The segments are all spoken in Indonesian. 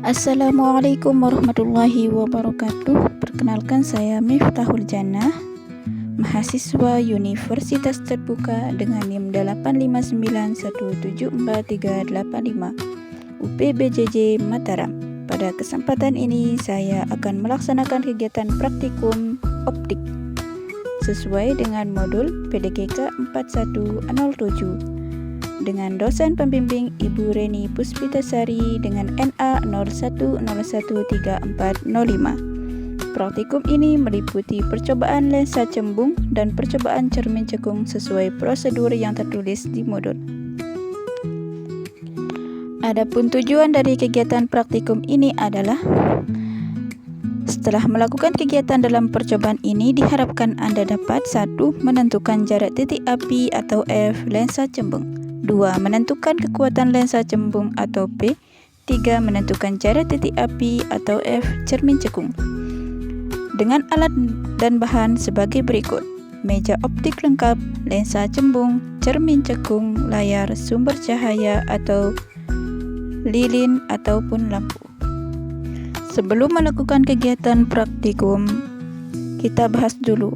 Assalamualaikum warahmatullahi wabarakatuh. Perkenalkan, saya Miftahul Jannah, mahasiswa Universitas Terbuka dengan NIM 859174385 UPBJJ Mataram. Pada kesempatan ini saya akan melaksanakan kegiatan praktikum optik sesuai dengan modul PDGK 4107 dengan dosen pembimbing Ibu Reni Puspitasari dengan NA 01013405. Praktikum ini meliputi percobaan lensa cembung dan percobaan cermin cekung sesuai prosedur yang tertulis di modul. Adapun tujuan dari kegiatan praktikum ini adalah setelah melakukan kegiatan dalam percobaan ini diharapkan Anda dapat 1. Menentukan jarak titik api atau F lensa cembung, 2. Menentukan kekuatan lensa cembung atau P, 3. Menentukan jarak titik api atau F cermin cekung. Dengan alat dan bahan sebagai berikut: meja optik lengkap, lensa cembung, cermin cekung, layar, sumber cahaya atau lilin ataupun lampu. Sebelum melakukan kegiatan praktikum, kita bahas dulu.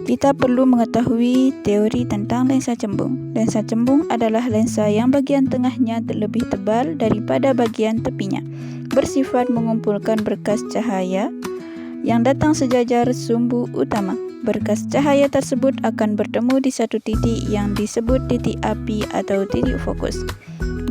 Kita perlu mengetahui teori tentang lensa cembung. Lensa cembung adalah lensa yang bagian tengahnya lebih tebal daripada bagian tepinya, bersifat mengumpulkan berkas cahaya yang datang sejajar sumbu utama. Berkas cahaya tersebut akan bertemu di satu titik yang disebut titik api atau titik fokus.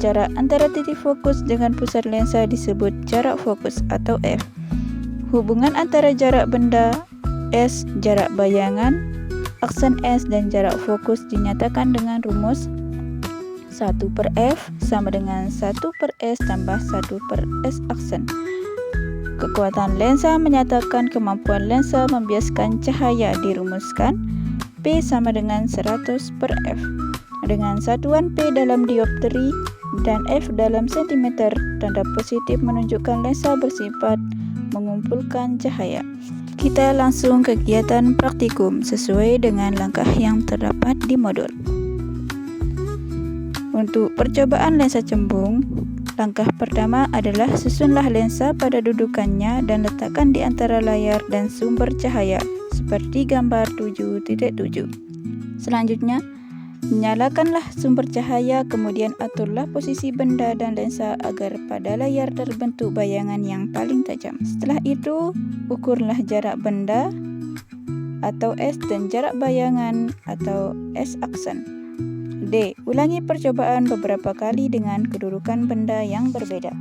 Jarak antara titik fokus dengan pusat lensa disebut jarak fokus atau F. Hubungan antara jarak benda S, jarak bayangan, aksen S, dan jarak fokus dinyatakan dengan rumus 1/F sama dengan 1/S tambah 1/S aksen. Kekuatan lensa menyatakan kemampuan lensa membiaskan cahaya dirumuskan P sama dengan 100/F. Dengan satuan P dalam diopteri dan F dalam sentimeter, tanda positif menunjukkan lensa bersifat mengumpulkan cahaya. Kita langsung ke kegiatan praktikum sesuai dengan langkah yang terdapat di modul. Untuk percobaan lensa cembung, langkah pertama adalah susunlah lensa pada dudukannya dan letakkan di antara layar dan sumber cahaya seperti gambar 7.7. Selanjutnya, nyalakanlah sumber cahaya, kemudian aturlah posisi benda dan lensa agar pada layar terbentuk bayangan yang paling tajam. Setelah itu, ukurlah jarak benda atau S dan jarak bayangan atau S aksen. D. Ulangi percobaan beberapa kali dengan kedudukan benda yang berbeda.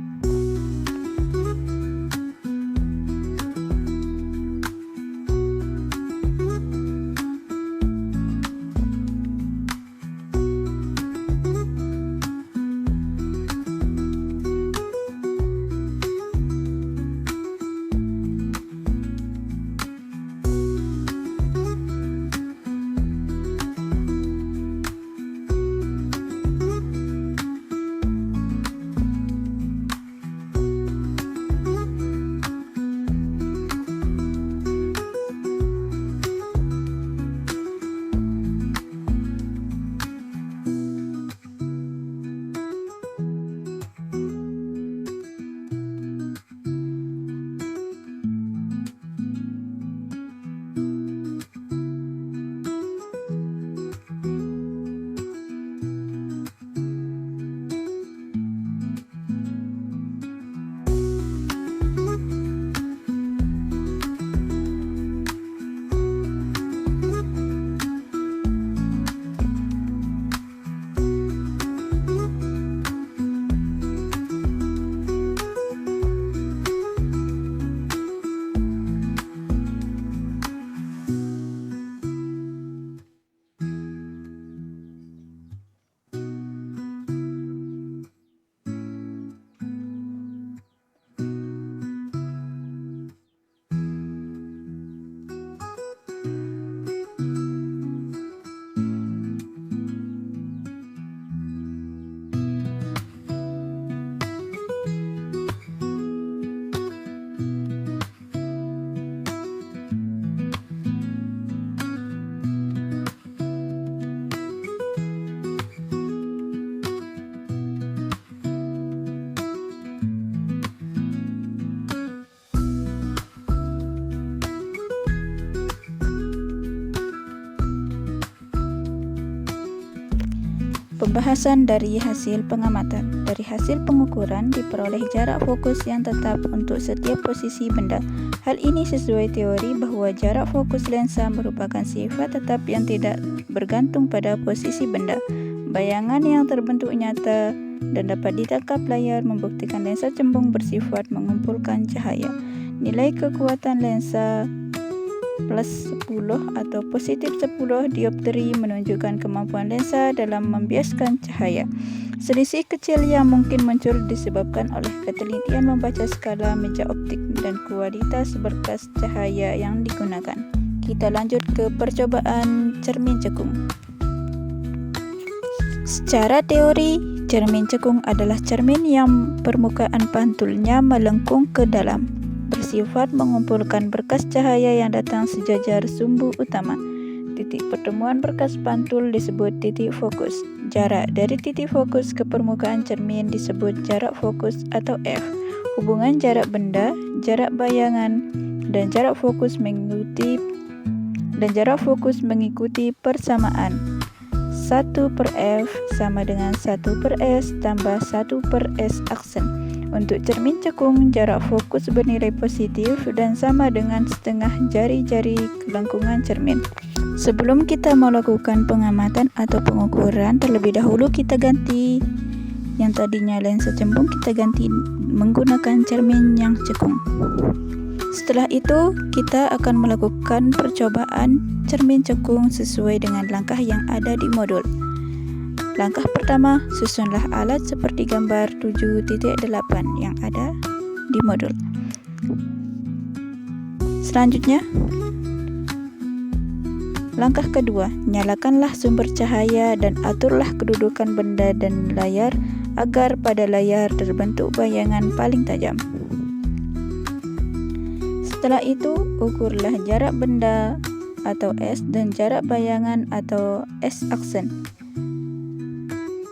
Pembahasan dari hasil pengamatan. Dari hasil pengukuran diperoleh jarak fokus yang tetap untuk setiap posisi benda. Hal ini sesuai teori bahwa jarak fokus lensa merupakan sifat tetap yang tidak bergantung pada posisi benda. Bayangan yang terbentuk nyata dan dapat ditangkap layar membuktikan lensa cembung bersifat mengumpulkan cahaya. Nilai kekuatan lensa plus 10 atau positif 10 dioptri menunjukkan kemampuan lensa dalam membiaskan cahaya. Selisih kecil yang mungkin muncul disebabkan oleh ketelitian membaca skala meja optik dan kualitas berkas cahaya yang digunakan. Kita lanjut ke percobaan cermin cekung. Secara teori, cermin cekung adalah cermin yang permukaan pantulnya melengkung ke dalam, bersifat mengumpulkan berkas cahaya yang datang sejajar sumbu utama. Titik pertemuan berkas pantul disebut titik fokus. Jarak dari titik fokus ke permukaan cermin disebut jarak fokus atau F. Hubungan jarak benda, jarak bayangan, dan jarak fokus mengikuti persamaan. 1/F sama dengan 1/S tambah 1/S aksen. Untuk cermin cekung, jarak fokus bernilai positif dan sama dengan setengah jari-jari kelengkungan cermin. Sebelum kita melakukan pengamatan atau pengukuran, terlebih dahulu kita ganti yang tadinya lensa cembung, kita ganti menggunakan cermin yang cekung. Setelah itu, kita akan melakukan percobaan cermin cekung sesuai dengan langkah yang ada di modul. Langkah pertama, susunlah alat seperti gambar 7.8 yang ada di modul. Selanjutnya, langkah kedua, nyalakanlah sumber cahaya dan aturlah kedudukan benda dan layar agar pada layar terbentuk bayangan paling tajam. Setelah itu, ukurlah jarak benda atau S dan jarak bayangan atau S aksen.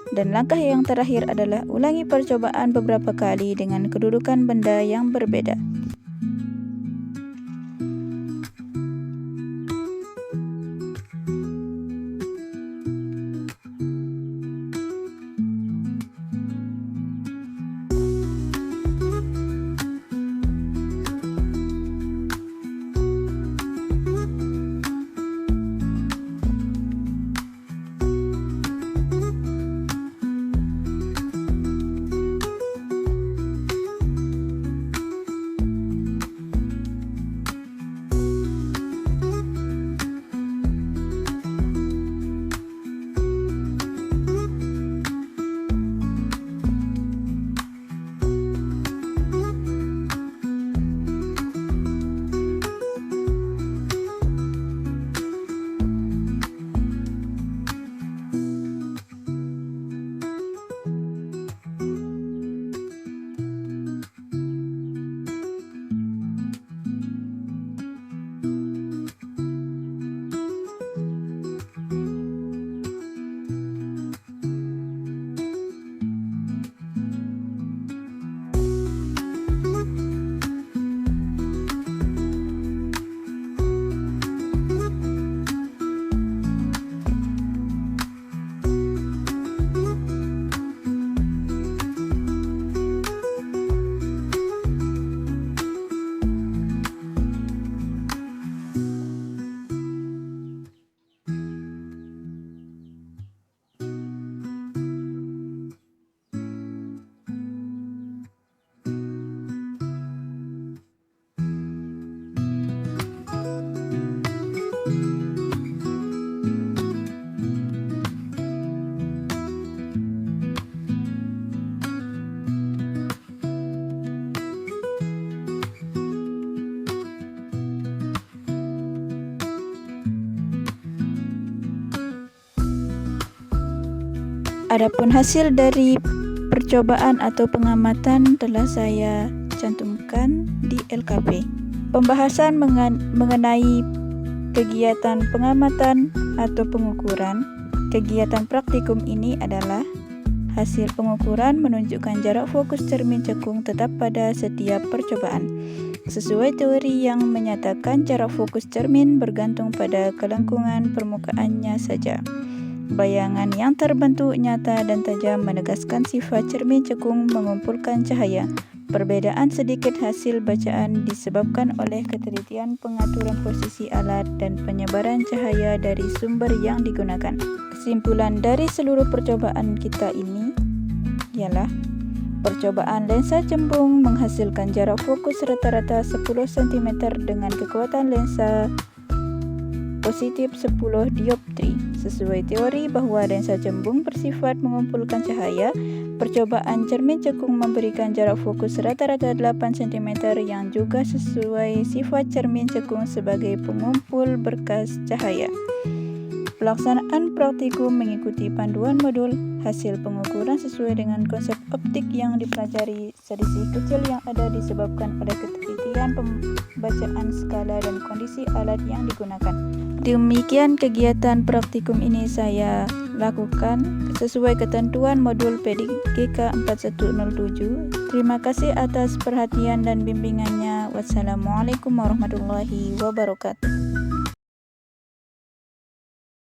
Dan langkah yang terakhir adalah ulangi percobaan beberapa kali dengan kedudukan benda yang berbeda. Adapun hasil dari percobaan atau pengamatan telah saya cantumkan di LKP. Pembahasan mengenai kegiatan pengamatan atau pengukuran. Kegiatan praktikum ini adalah hasil pengukuran menunjukkan jarak fokus cermin cekung tetap pada setiap percobaan. Sesuai teori yang menyatakan jarak fokus cermin bergantung pada kelengkungan permukaannya saja. Bayangan yang terbentuk nyata dan tajam menegaskan sifat cermin cekung mengumpulkan cahaya. Perbedaan sedikit hasil bacaan disebabkan oleh ketelitian pengaturan posisi alat dan penyebaran cahaya dari sumber yang digunakan. Kesimpulan dari seluruh percobaan kita ini ialah percobaan lensa cembung menghasilkan jarak fokus rata-rata 10 cm dengan kekuatan lensa positif 10 dioptri. Sesuai teori bahwa lensa cembung bersifat mengumpulkan cahaya, percobaan cermin cekung memberikan jarak fokus rata-rata 8 cm yang juga sesuai sifat cermin cekung sebagai pengumpul berkas cahaya. Pelaksanaan praktikum mengikuti panduan modul. Hasil pengukuran sesuai dengan konsep optik yang dipelajari. Selisih kecil yang ada disebabkan oleh ketelitian pembacaan skala dan kondisi alat yang digunakan. Demikian kegiatan praktikum ini saya lakukan sesuai ketentuan modul PDGK 4107. Terima kasih atas perhatian dan bimbingannya. Wassalamualaikum warahmatullahi wabarakatuh.